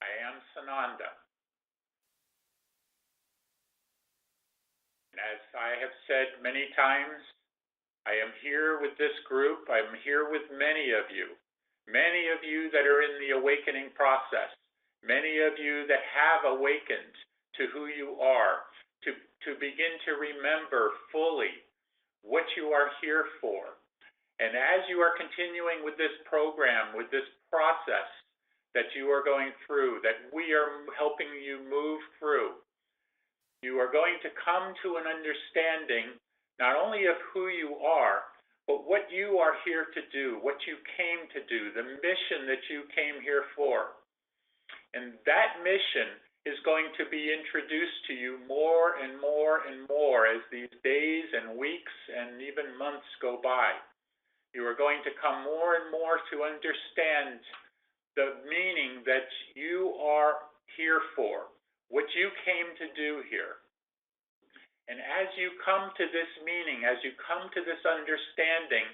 I am Sananda. And as I have said many times, I am here with this group. I'm here with many of you that are in the awakening process, many of you that have awakened to who you are, to begin to remember fully what you are here for. And as you are continuing with this program, with this process that you are going through, that we are helping you move through, you are going to come to an understanding not only of who you are, but what you are here to do, what you came to do, the mission that you came here for. And that mission is going to be introduced to you more and more and more as these days and weeks and even months go by. You are going to come more and more to understand the meaning that you are here for, what you came to do here. And as you come to this meaning, as you come to this understanding,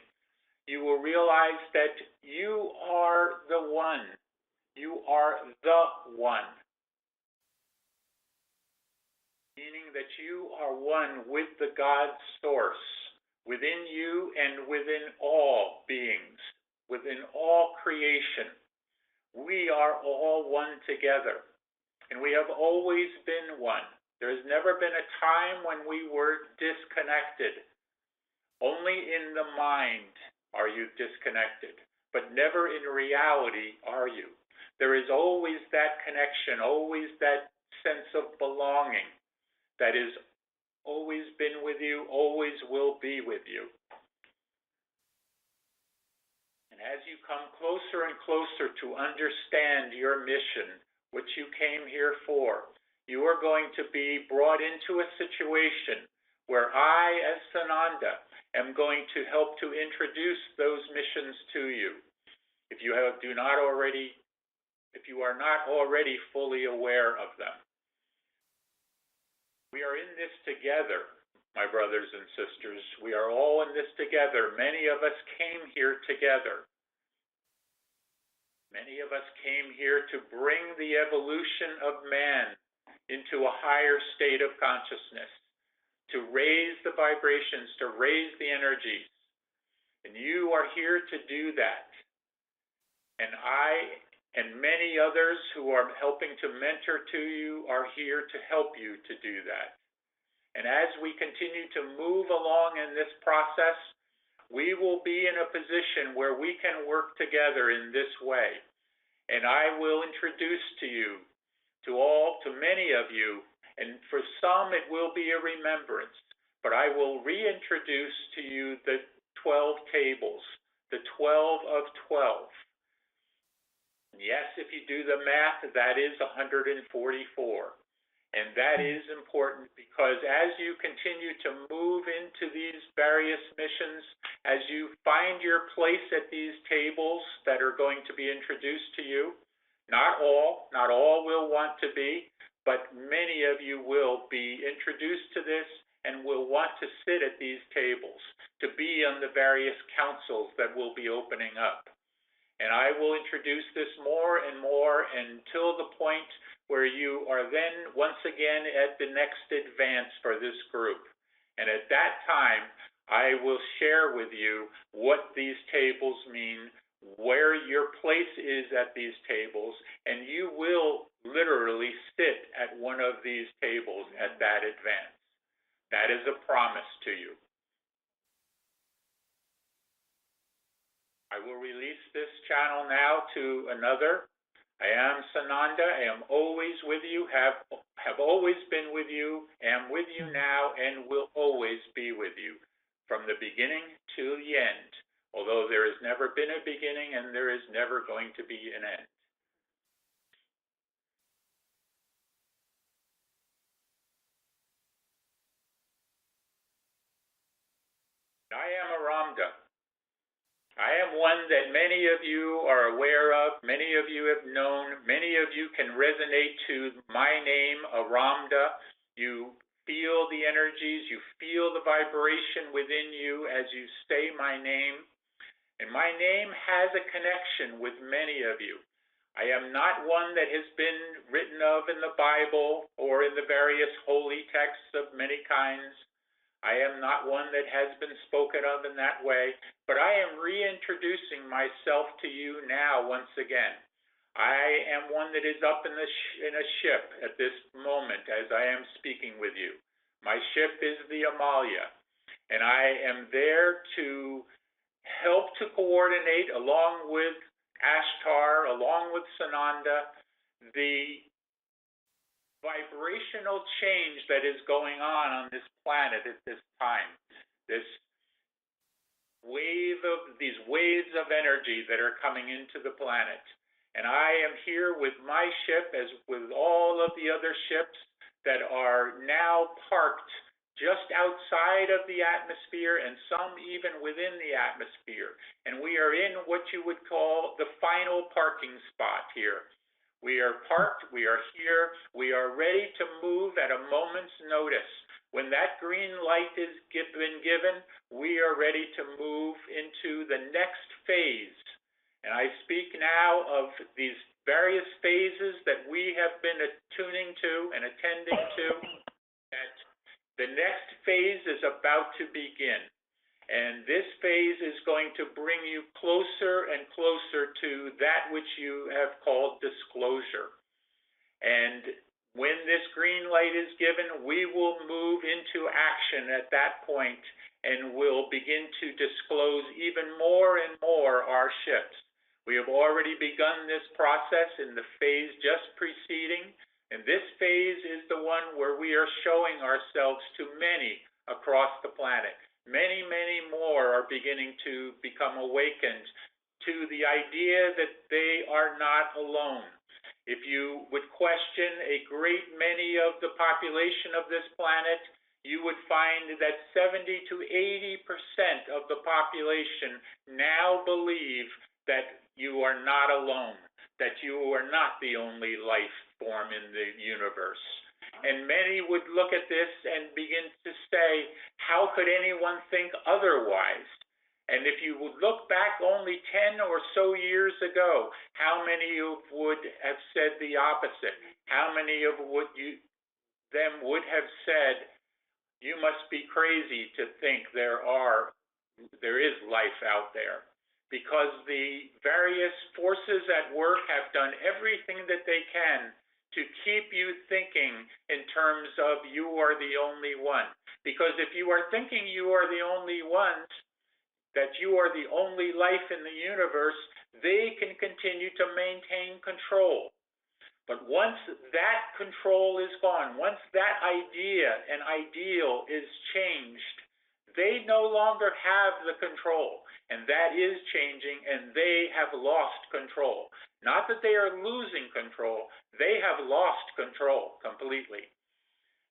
you will realize that you are the one. You are the one. Meaning that you are one with the God source, within you and within all beings, within all creation. We are all one together, and we have always been one. There has never been a time when we were disconnected. Only in the mind are you disconnected, but never in reality are you. There is always that connection, always that sense of belonging that has always been with you, always will be with you. And as you come closer and closer to understand your mission, what you came here for, you are going to be brought into a situation where I, as Sananda, am going to help to introduce those missions to you. If you are not already fully aware of them. We are in this together, my brothers and sisters. We are all in this together. Many of us came here together. Many of us came here to bring the evolution of man into a higher state of consciousness, to raise the vibrations, to raise the energies. And you are here to do that. And I and many others who are helping to mentor to you are here to help you to do that. And as we continue to move along in this process, we will be in a position where we can work together in this way. And I will introduce to you, to many of you, and for some it will be a remembrance, but I will reintroduce to you the 12 tables, the 12 of 12. Yes, if you do the math, that is 144. And that is important because as you continue to move into these various missions, as you find your place at these tables that are going to be introduced to you, not all will want to be, but many of you will be introduced to this and will want to sit at these tables, to be on the various councils that will be opening up. And I will introduce this more and more until the point where you are then once again at the next advance for this group. And at that time, I will share with you what these tables mean, where your place is at these tables, and you will literally sit at one of these tables at that advance. That is a promise to you. I will release this channel now to another. I am Sananda. I am always with you, have always been with you, am with you now, and will always be with you from the beginning to the end, although there has never been a beginning and there is never going to be an end. I am Aramda. I am one that many of you are aware of, many of you have known, many of you can resonate to my name, Aramda. You feel the energies, you feel the vibration within you as you say my name. And my name has a connection with many of you. I am not one that has been written of in the Bible or in the various holy texts of many kinds. I am not one that has been spoken of in that way, but I am reintroducing myself to you now once again. I am one that is up in a ship at this moment as I am speaking with you. My ship is the Amalia, and I am there to help to coordinate along with Ashtar, along with Sananda, the vibrational change that is going on this planet at this time. This these waves of energy that are coming into the planet. And I am here with my ship, as with all of the other ships that are now parked just outside of the atmosphere and some even within the atmosphere. And we are in what you would call the final parking spot here. We are parked, we are here, we are ready to move at a moment's notice. When that green light is been given, we are ready to move into the next phase. And I speak now of these various phases that we have been attuning to and attending to, that the next phase is about to begin. And this phase is going to bring you closer and closer to that which you have called disclosure. And when this green light is given, we will move into action at that point and will begin to disclose even more and more our ships. We have already begun this process in the phase just preceding, and this phase is the one where we are showing ourselves to many across the planet. Many, many more are beginning to become awakened to the idea that they are not alone. If you would question a great many of the population of this planet, you would find that 70 to 80% of the population now believe that you are not alone, that you are not the only life form in the universe. And many would look at this and begin to say, how could anyone think otherwise? And if you would look back only 10 or so years ago, how many would have said the opposite? How many of them would have said, you must be crazy to think there is life out there? Because the various forces at work have done everything that they can to keep you thinking in terms of you are the only one. Because if you are thinking you are the only one, that you are the only life in the universe, they can continue to maintain control. But once that control is gone, once that idea and ideal is changed, they no longer have the control. And that is changing, and they have lost control. Not that they are losing control, they have lost control completely.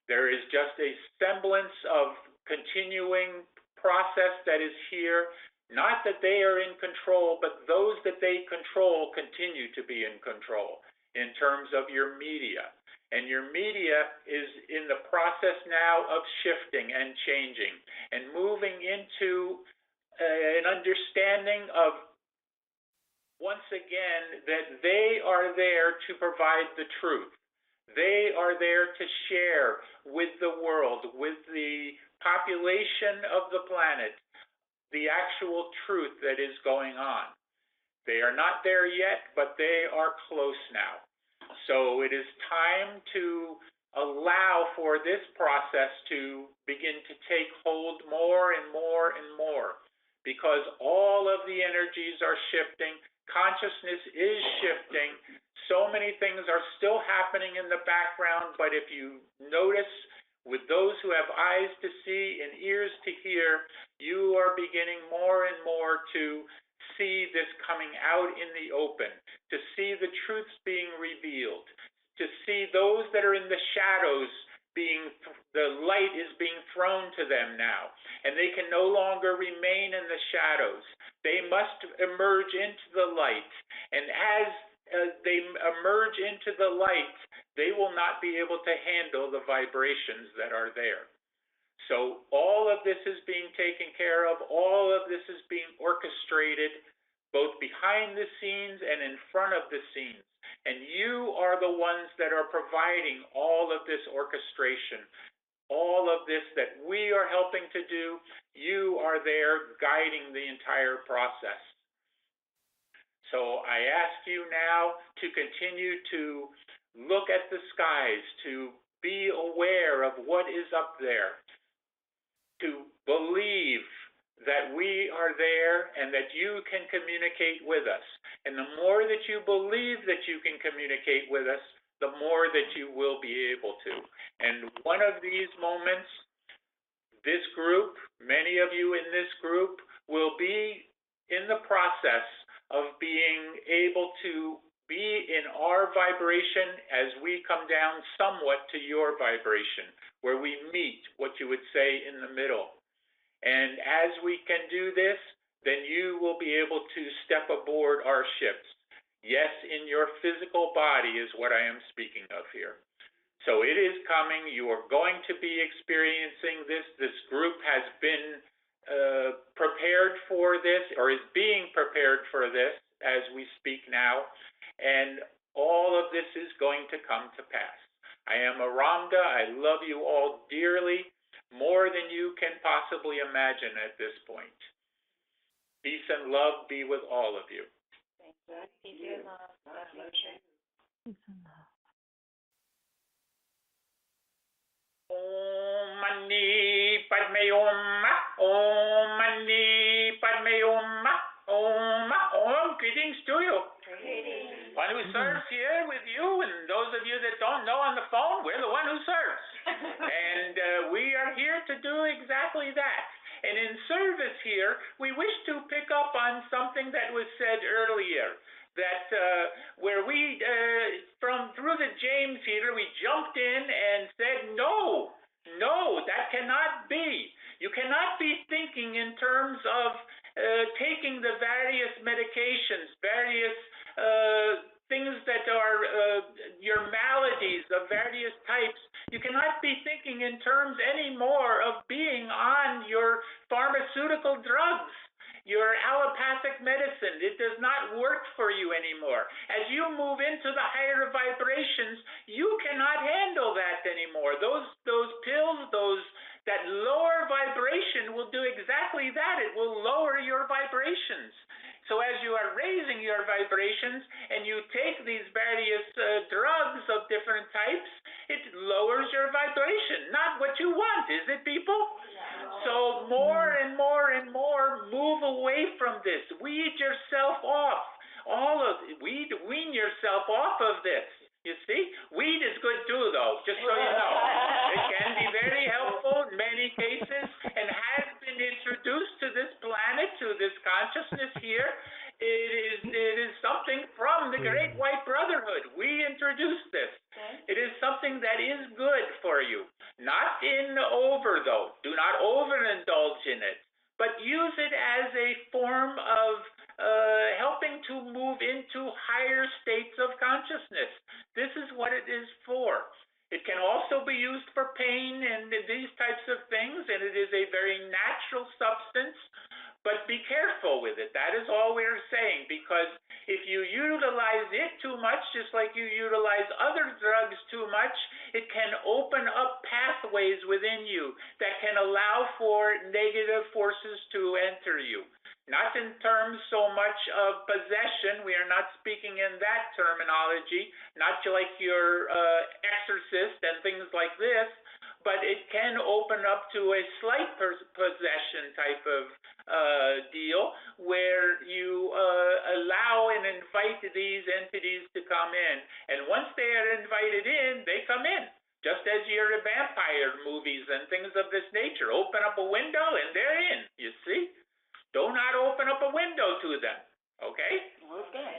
There is just a semblance of continuing process that is here, not that they are in control, but those that they control continue to be in control in terms of your media. And your media is in the process now of shifting and changing and moving into an understanding of, once again, that they are there to provide the truth. They are there to share with the world, with the population of the planet, the actual truth that is going on. They are not there yet, but they are close now. So it is time to allow for this process to begin to take hold more and more and more, because all of the energies are shifting. Consciousness is shifting. So many things are still happening in the background, but if you notice, with those who have eyes to see and ears to hear, you are beginning more and more to see this coming out in the open, to see the truths being revealed, to see those that are in the shadows the light is being thrown to them now, and they can no longer remain in the shadows. They must emerge into the light, and as they emerge into the light, they will not be able to handle the vibrations that are there. So all of this is being taken care of, all of this is being orchestrated, both behind the scenes and in front of the scenes. And you are the ones that are providing all of this orchestration, all of this that we are helping to do. You are there guiding the entire process. So I ask you now to continue to look at the skies, to be aware of what is up there, to believe that we are there and that you can communicate with us. And the more that you believe that you can communicate with us, the more that you will be able to. And one of these moments, this group, many of you in this group, will be in the process of being able to be in our vibration as we come down somewhat to your vibration, where we meet, what you would say, in the middle. And as we can do this, then you will be able to step aboard our ships. Yes, in your physical body is what I am speaking of here. So it is coming. You are going to be experiencing this. This group has been prepared for this, or is being prepared for this as we speak now. And all of this is going to come to pass. I am Aramda. I love you all dearly, more than you can possibly imagine at this point. Peace and love be with all of you. Peace and love. Peace and love. Om Mani Padme Hum. Om Mani Padme Hum. Om. Greetings to you. Greetings. One who serves here with you, and those of you that don't know on the phone, we're the one who serves. And we are here to do exactly that. And in service here, we wish to pick up on something that was said earlier, that where we, through the James heater, we jumped in and said, no, that cannot be. You cannot be thinking in terms of taking the various medications, various things that are your maladies of various types. You cannot be thinking in terms anymore of being on your pharmaceutical drugs, your allopathic medicine. It does not work for you anymore. As you move into the higher vibrations, you cannot handle that anymore. Those pills, that lower vibration will do exactly that. It will lower your vibrations. So as you are raising your vibrations and you take these various drugs of different types, it lowers your vibration. Not what you want, is it, people? So more and more and more, move away from this. Weed yourself off. Wean yourself off of this. You see? Weed is good too, though, just so you know. It can be very helpful in many cases and has been introduced to this planet, to this consciousness here. It is something from the Great White Brotherhood. We introduced this. It is something that is good for you. Not in over, though. Do not overindulge in it. But use it as a form of helping to move into higher states of consciousness. This is what it is for. It can also be used for pain and these types of things, and it is a very natural substance. But be careful with it. That is all we're saying, because if you utilize it too much, just like you utilize other drugs too much, it can open up pathways within you that can allow for negative forces to enter you. Not in terms so much of possession. We are not speaking in that terminology, not like your exorcist and things like this, but it can open up to a slight possession type of deal where you allow and invite these entities to come in. And once they are invited in, they come in. Just as your vampire movies and things of this nature. Open up a window and they're in, you see? Do not open up a window to them, okay? Okay.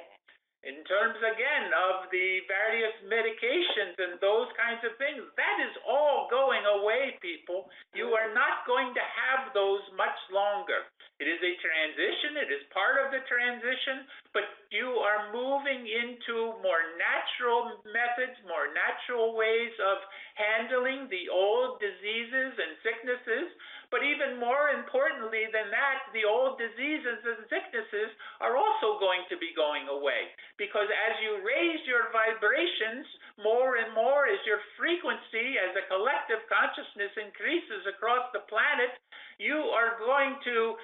In terms, again, of the various medications and those kinds of things, that is all going away, people. You are not going to have those much longer. It is a transition. It is part of the transition, but you are moving into more natural methods, more natural ways of handling the old diseases and sicknesses. But even more importantly than that, the old diseases and sicknesses are also going to be going away. Because as you raise your vibrations more and more, as your frequency as a collective consciousness increases across the planet, you are going to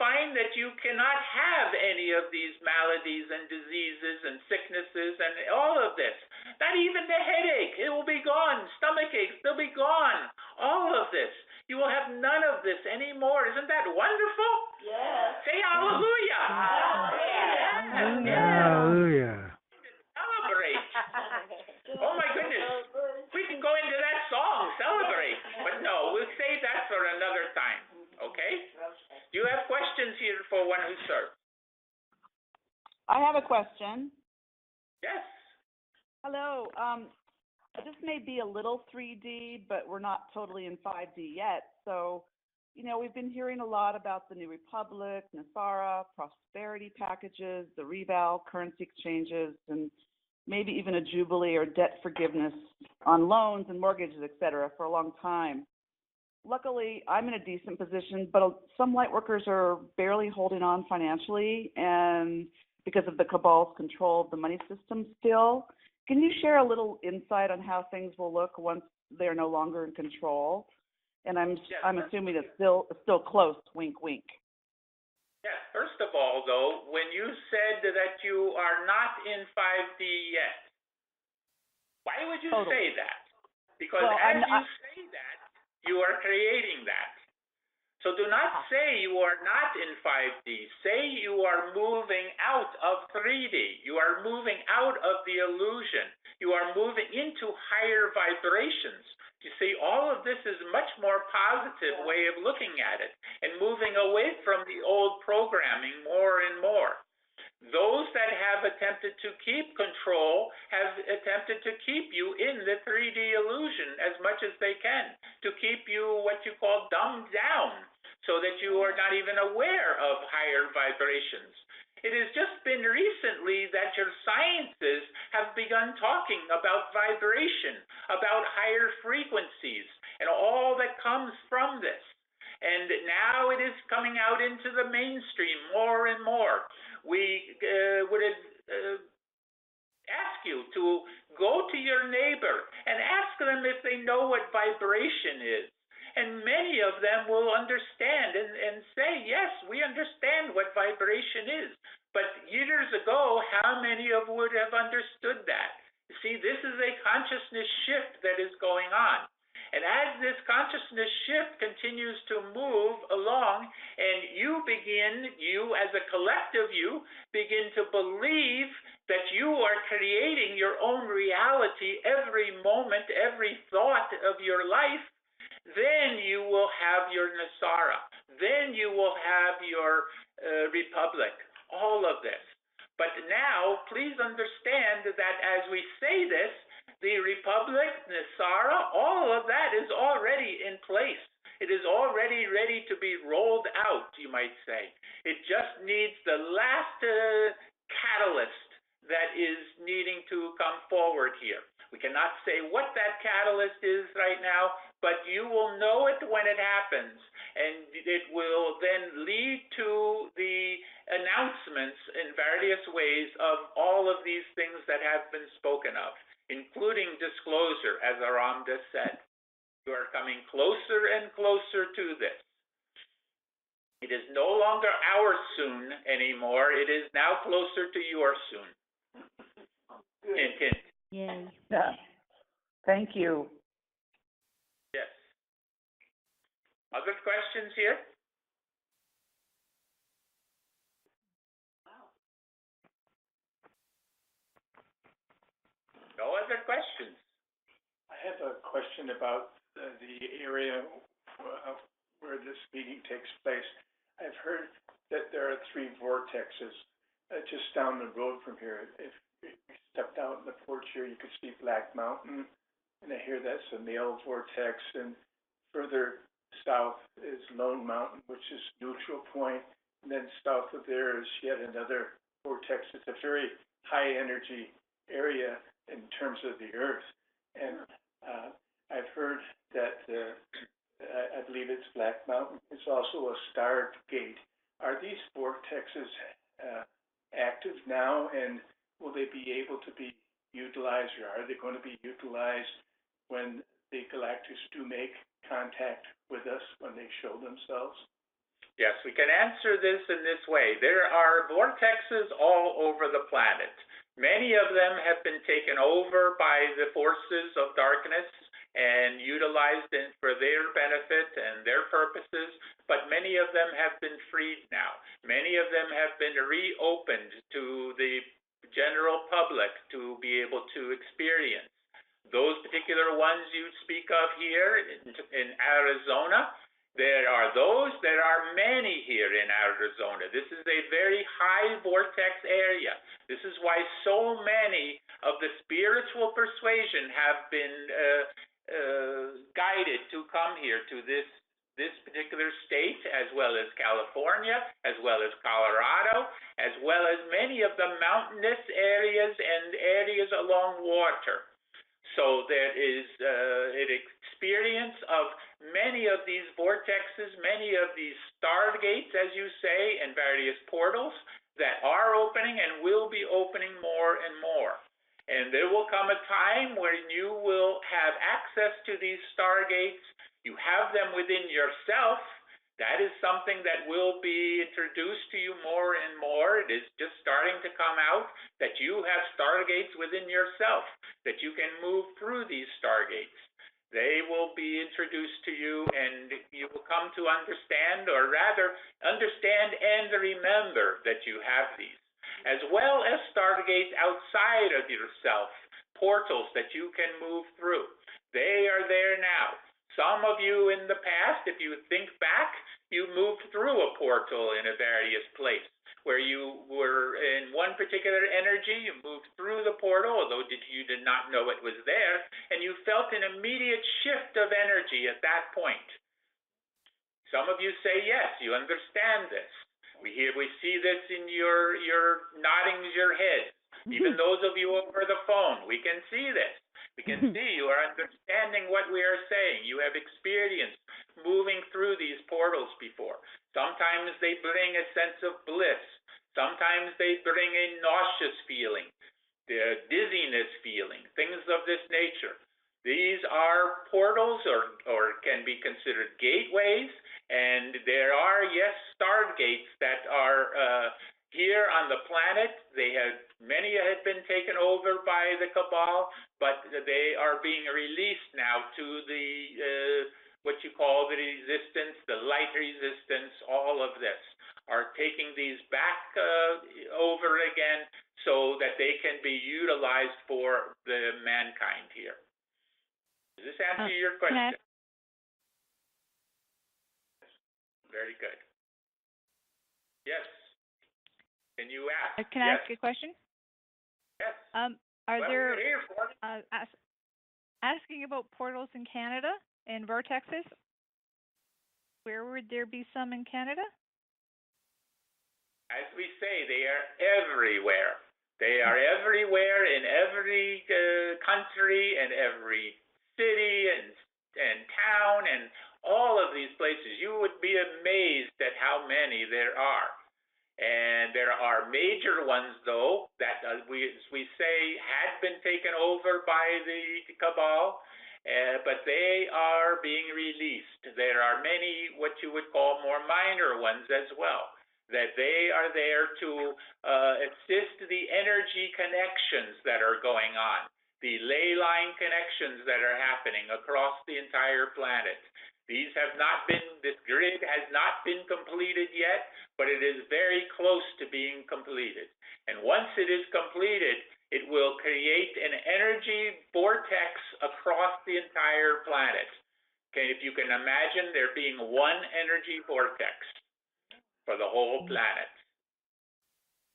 find that you cannot have any of these maladies and diseases and sicknesses and all of this. Not even the headache, it will be gone. Stomach aches, they'll be gone. All of this. You will have none of this anymore. Isn't that wonderful? Yes. Say hallelujah. Hallelujah. Hallelujah. Celebrate. Oh my goodness. We can go into that song, celebrate. But no, we'll save that for another time. Okay? Do you have questions here for one who serves? I have a question. Yes. Hello. This may be a little 3D, but we're not totally in 5D yet. So, we've been hearing a lot about the New Republic, Nasara, prosperity packages, the reval, currency exchanges, and maybe even a jubilee or debt forgiveness on loans and mortgages, et cetera, for a long time. Luckily, I'm in a decent position, but some light workers are barely holding on financially, and because of the cabal's control of the money system still. Can you share a little insight on how things will look once they're no longer in control? And I'm assuming it's still close, wink, wink. Yes. First of all, though, when you said that you are not in 5D yet, why would you say that? Because as you say that, you are creating that. So do not say you are not in 5D. Say you are moving out of 3D. You are moving out of the illusion. You are moving into higher vibrations. You see, all of this is a much more positive way of looking at it and moving away from the old programming more and more. Those that have attempted to keep control have attempted to keep you in the 3D illusion as much as they can, to keep you what you call dumbed down, so that you are not even aware of higher vibrations. It has just been recently that your sciences have begun talking about vibration, about higher frequencies, and all that comes from this. And now it is coming out into the mainstream more and more. We would ask you to go to your neighbor and ask them if they know what vibration is. And many of them will understand and say, yes, we understand what vibration is. But years ago, how many of would have understood that? You see, this is a consciousness shift that is going on. And as this consciousness shift continues to move along, and you as a collective, you begin to believe that you are creating your own reality every moment, every thought of your life, then you will have your Nasara. Then you will have your Republic, all of this. But now, please understand that as we say this, the Republic, Nasara, all of that is already in place. It is already ready to be rolled out, you might say. It just needs the last catalyst that is needing to come forward here. We cannot say what that catalyst is right now, but you will know it when it happens, and it will then lead to the announcements in various ways of all of these things that have been spoken of, including disclosure, as Aramda said. You are coming closer and closer to this. It is no longer our soon anymore. It is now closer to your soon. Hint, hint. Yay. Yeah. Thank you. Yes. Other questions here? No other questions? I have a question about the area where this meeting takes place. I've heard that there are 3 vortexes just down the road from here. If you stepped out in the porch here, you could see Black Mountain, and I hear that's a male vortex, and further south is Lone Mountain, which is neutral point, and then south of there is yet another vortex. It's a very high energy area in terms of the Earth, and I've heard that I believe believe it's Black Mountain. It's also a starred gate. Are these vortexes active now, and will they be able to be utilized, or are they going to be utilized when the galactics do make contact with us, when they show themselves? Yes, we can answer this in this way. There are vortexes all over the planet. Many of them have been taken over by the forces of darkness and utilized for their benefit and their purposes, but many of them have been freed now. Many of them have been reopened to the general public to be able to experience. Those particular ones you speak of here in Arizona, there are many here in Arizona. This is a very high vortex area. This is why so many of the spiritual persuasion have been guided to come here to this particular state, as well as California, as well as Colorado, as well as many of the mountainous areas and areas along water. So there is an experience of many of these vortexes, many of these stargates, as you say, and various portals that are opening and will be opening more and more. And there will come a time when you will have access to these stargates. You have them within yourself. That is something that will be introduced to you more and more. It is just starting to come out that you have stargates within yourself, that you can move through these stargates. They will be introduced to you, and you will come to understand, or rather, understand and remember that you have these, as well as stargates outside of yourself, portals that you can move through. They are there now. Some of you in the past, if you think back, you moved through a portal in a various place where you were in one particular energy. You moved through the portal, although you did not know it was there, and you felt an immediate shift of energy at that point. Some of you say, yes, you understand this. We see this in your nodding your head. Even those of you over the phone, we can see this. We can see you are understanding what we are saying. You have experienced moving through these portals before. Sometimes they bring a sense of bliss. Sometimes they bring a nauseous feeling, the dizziness feeling, things of this nature. These are portals or can be considered gateways, and there are, yes, stargates that are here on the planet. Many had been taken over by the cabal, but they are being released now to the what you call the resistance, the light resistance. All of this are taking these back over again so that they can be utilized for the mankind here. Does this answer your question? Very good. Yes. Can you ask? Can I ask a question? Yes. Asking about portals in Canada and vortexes, where would there be some in Canada? As we say, they are everywhere. They are everywhere in every country and every city and town and all of these places. You would be amazed at how many there are. And there are major ones, though, that as we say had been taken over by the cabal, but they are being released. There are many what you would call more minor ones as well, that they are there to assist the energy connections that are going on, the ley line connections that are happening across the entire planet. This grid has not been completed yet, but it is very close to being completed. And once it is completed, it will create an energy vortex across the entire planet. Okay, if you can imagine there being one energy vortex for the whole planet.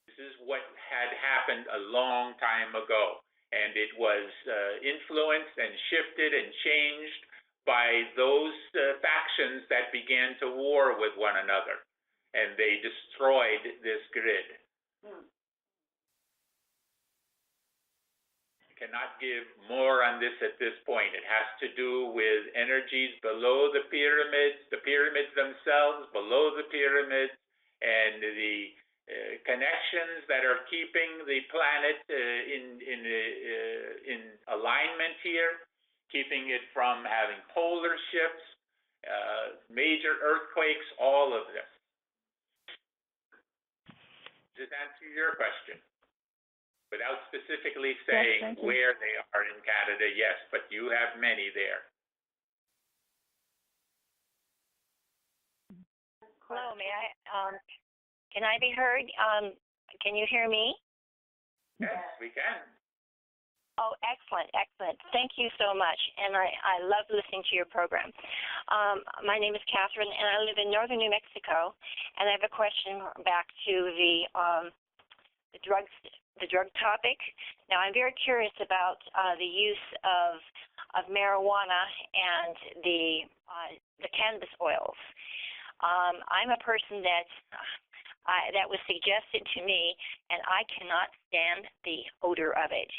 This is what had happened a long time ago, and it was influenced and shifted and changed by those factions that began to war with one another, and they destroyed this grid. cannot give more on this at this point. It has to do with energies below the pyramids themselves, below the pyramids, and the connections that are keeping the planet in alignment here, keeping it from having polar shifts, major earthquakes, all of this. Does that answer your question? Without specifically saying where they are in Canada, yes, but you have many there. Hello, may I, can I be heard? Can you hear me? Yes, we can. Oh, excellent, excellent. Thank you so much, and I love listening to your program. My name is Catherine, and I live in northern New Mexico, and I have a question back to the drug topic. Now, I'm very curious about the use of marijuana and the cannabis oils. I'm a person that was suggested to me, and I cannot stand the odor of it.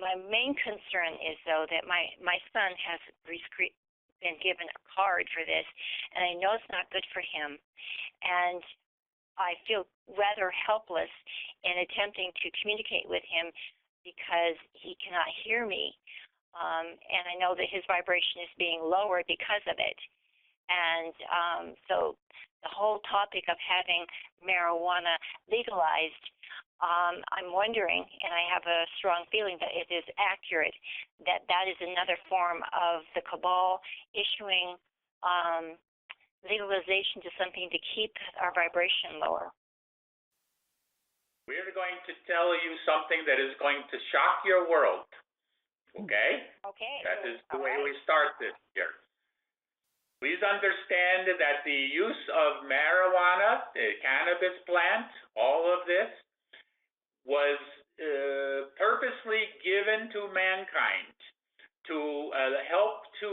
My main concern is, though, that my son has been given a card for this, and I know it's not good for him. And I feel rather helpless in attempting to communicate with him because he cannot hear me. And I know that his vibration is being lowered because of it. And so the whole topic of having marijuana legalized, I'm wondering, and I have a strong feeling that it is accurate, that that is another form of the cabal issuing legalization to something to keep our vibration lower. We're going to tell you something that is going to shock your world, okay? Okay. That is the way we start this here. Please understand that the use of marijuana, the cannabis plant, all of this, was purposely given to mankind to help to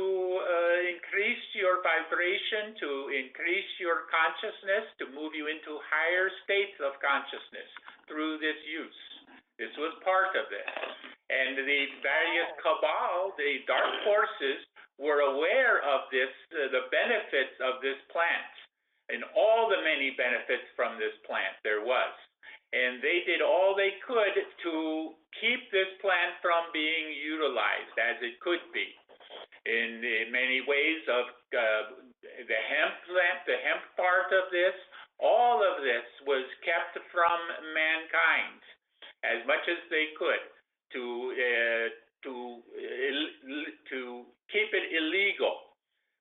increase your vibration, to increase your consciousness, to move you into higher states of consciousness through this use. This was part of it. And the various cabal, the dark forces, were aware of this, the benefits of this plant, and all the many benefits from this plant there was. And they did all they could to keep this plant from being utilized as it could be. In many ways of the hemp plant, the hemp part of this, all of this was kept from mankind as much as they could to keep it illegal.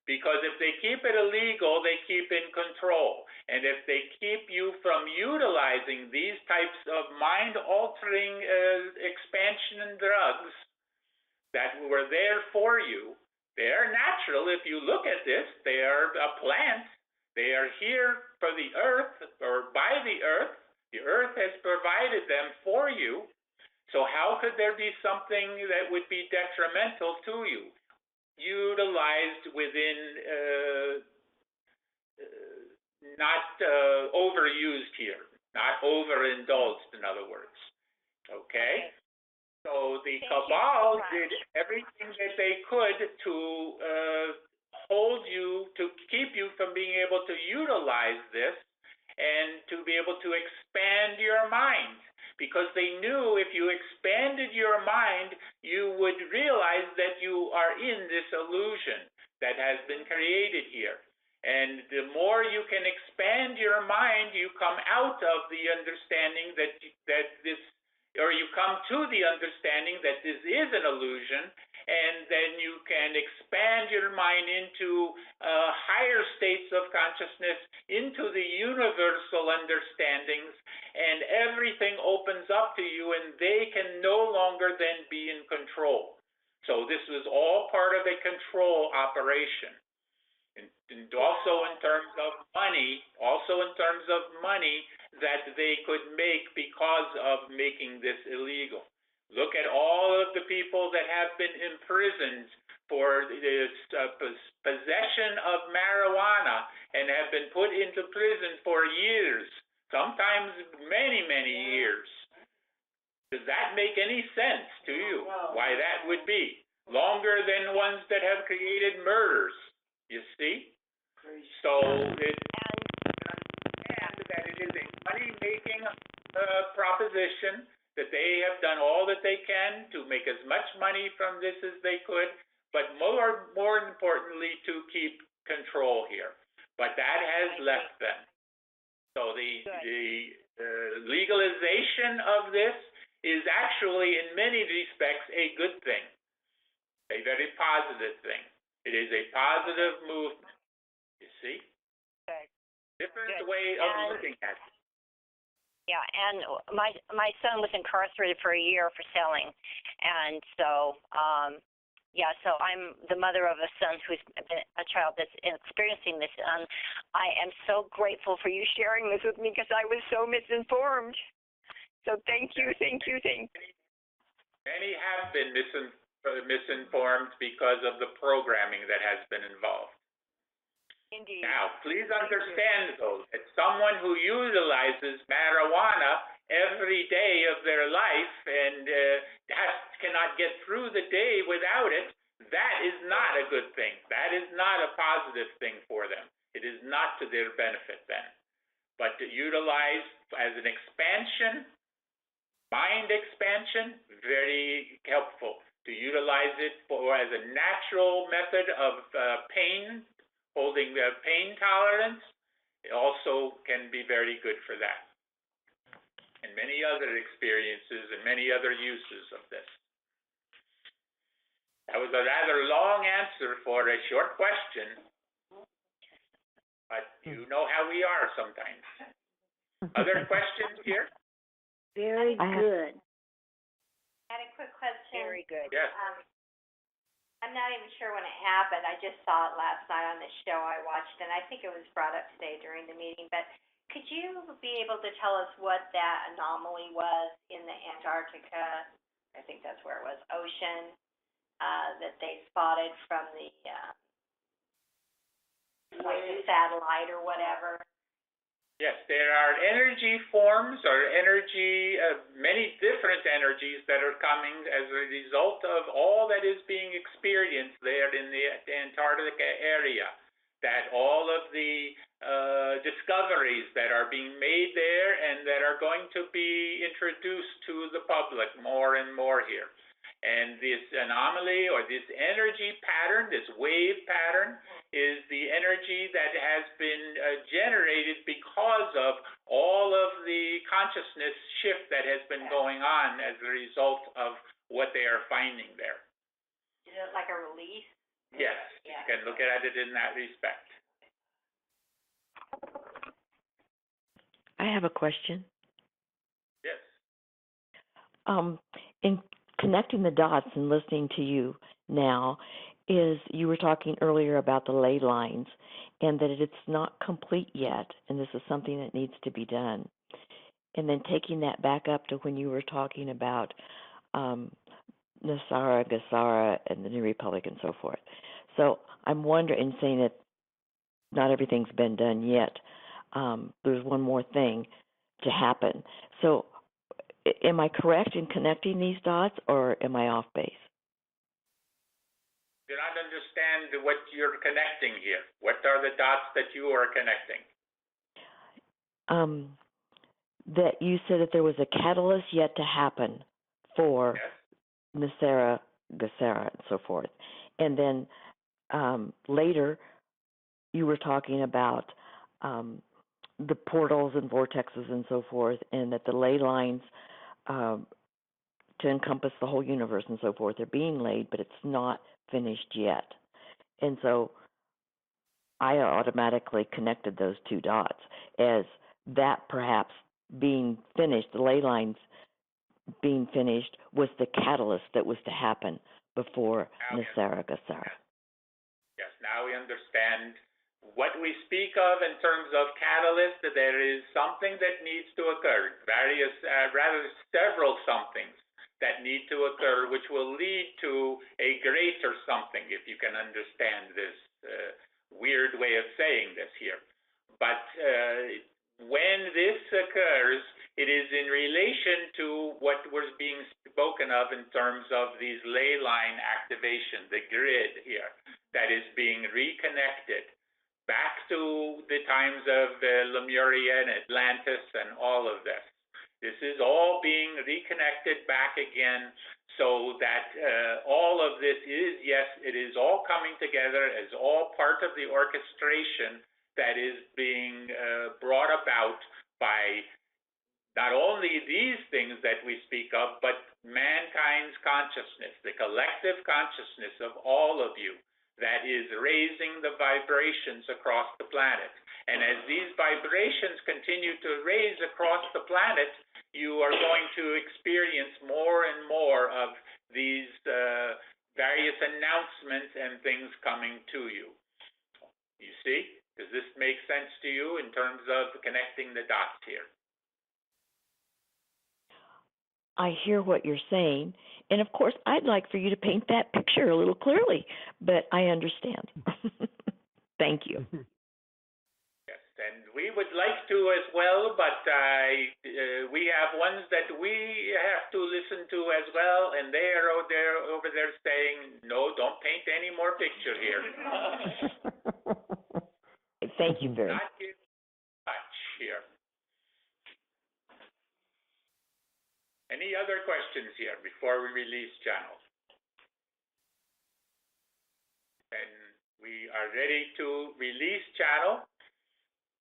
Because if they keep it illegal, they keep in control. And if they keep you from utilizing these types of mind-altering expansion drugs that were there for you, they are natural. If you look at this, they are a plant. They are here for the earth or by the earth. The earth has provided them for you. So how could there be something that would be detrimental to you? Utilized within, not overused here, not overindulged, in other words. Okay? So the cabal did everything that they could to hold you, to keep you from being able to utilize this and to be able to expand your mind. Because they knew if you expanded your mind, you would realize that you are in this illusion that has been created here. And the more you can expand your mind, you come out of the understanding that this, or you come to the understanding that this is an illusion, and then you can expand your mind into higher states of consciousness, into the universal understandings, and everything opens up to you, and they can no longer then be in control. So this was all part of a control operation. And also in terms of money, that they could make because of making this illegal. Look at all of the people that have been imprisoned for this possession of marijuana and have been put into prison for years, sometimes many, many years. Does that make any sense to you? Why that would be? Longer than ones that have created murders, you see? So it understand that it is a money-making proposition, that they have done all that they can to make as much money from this as they could, but more importantly, to keep control here. But that has left them. So the legalization of this is actually, in many respects, a good thing, a very positive thing. It is a positive movement, you see? Good. Different way of looking at it. Yeah, and my son was incarcerated for a year for selling, and so so I'm the mother of a son who's been a child that's experiencing this, and I am so grateful for you sharing this with me because I was so misinformed. So thank you. Many have been misinformed because of the programming that has been involved. Indeed. Now, please understand, though, that someone who utilizes marijuana every day of their life and cannot get through the day without it, that is not a good thing. That is not a positive thing for them. It is not to their benefit then. But to utilize as an expansion, mind expansion, very helpful. To utilize it as a natural method of holding pain tolerance, it also can be very good for that. And many other experiences and many other uses of this. That was a rather long answer for a short question, but you know how we are sometimes. Other questions here? Very good. I had a quick question. Very good. Yes. I'm not even sure when it happened. I just saw it last night on the show I watched, and I think it was brought up today during the meeting. But could you be able to tell us what that anomaly was in the Antarctica, I think that's where it was, ocean, that they spotted from the, like the satellite or whatever? Yes, there are energy forms or many different energies that are coming as a result of all that is being experienced there in the Antarctica area. That all of the discoveries that are being made there and that are going to be introduced to the public more and more here. And this anomaly or this energy pattern, this wave pattern, is the energy that has been generated because of all of the consciousness shift that has been going on as a result of what they are finding there. Is it like a release? Yes, you can look at it in that respect. I have a question. Yes. In connecting the dots and listening to you now, you were talking earlier about the ley lines and that it's not complete yet, and this is something that needs to be done. And then taking that back up to when you were talking about Nasara, Gassara, and the New Republic and so forth. So I'm wondering, and saying that not everything's been done yet. There's one more thing to happen. So am I correct in connecting these dots, or am I off base? Do not understand what you're connecting here. What are the dots that you are connecting? That you said that there was a catalyst yet to happen for Nasara, Gassara, and so forth. And then later you were talking about the portals and vortexes and so forth, and that the ley lines to encompass the whole universe and so forth are being laid, but it's not finished yet. And so I automatically connected those two dots as that perhaps being finished, the ley lines being finished, was the catalyst that was to happen before Nasara, Gassara. Yes, now we understand what we speak of in terms of catalyst. That there is something that needs to occur, several somethings that need to occur, which will lead to a greater something, if you can understand this weird way of saying this here. But when this occurs, It is in relation to what was being spoken of in terms of these ley line activation, the grid here, that is being reconnected back to the times of Lemuria and Atlantis and all of this. This is all being reconnected back again so that all of this is, yes, it is all coming together as all part of the orchestration that is being brought about by not only these things that we speak of, but mankind's consciousness, the collective consciousness of all of you that is raising the vibrations across the planet. And as these vibrations continue to raise across the planet, you are going to experience more and more of these various announcements and things coming to you. You see? Does this make sense to you in terms of connecting the dots here? I hear what you're saying, and of course, I'd like for you to paint that picture a little clearly, but I understand. Thank you. Yes, and we would like to as well, but we have ones that we have to listen to as well, and they are over there saying, no, don't paint any more picture here. Thank you very much. Not give much here. Any other questions here before we release channel? And we are ready to release channel.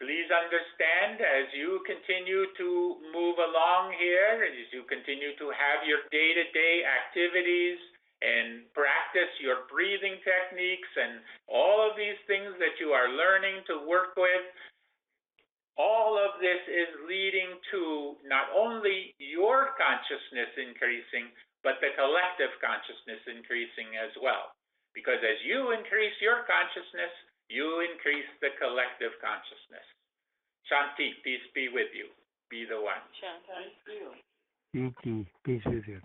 Please understand, as you continue to move along here, as you continue to have your day-to-day activities and practice your breathing techniques and all of these things that you are learning to work with, all of this is leading to not only your consciousness increasing, but the collective consciousness increasing as well. Because as you increase your consciousness, you increase the collective consciousness. Shanti, peace be with you. Be the one. Shanti. Peace with you.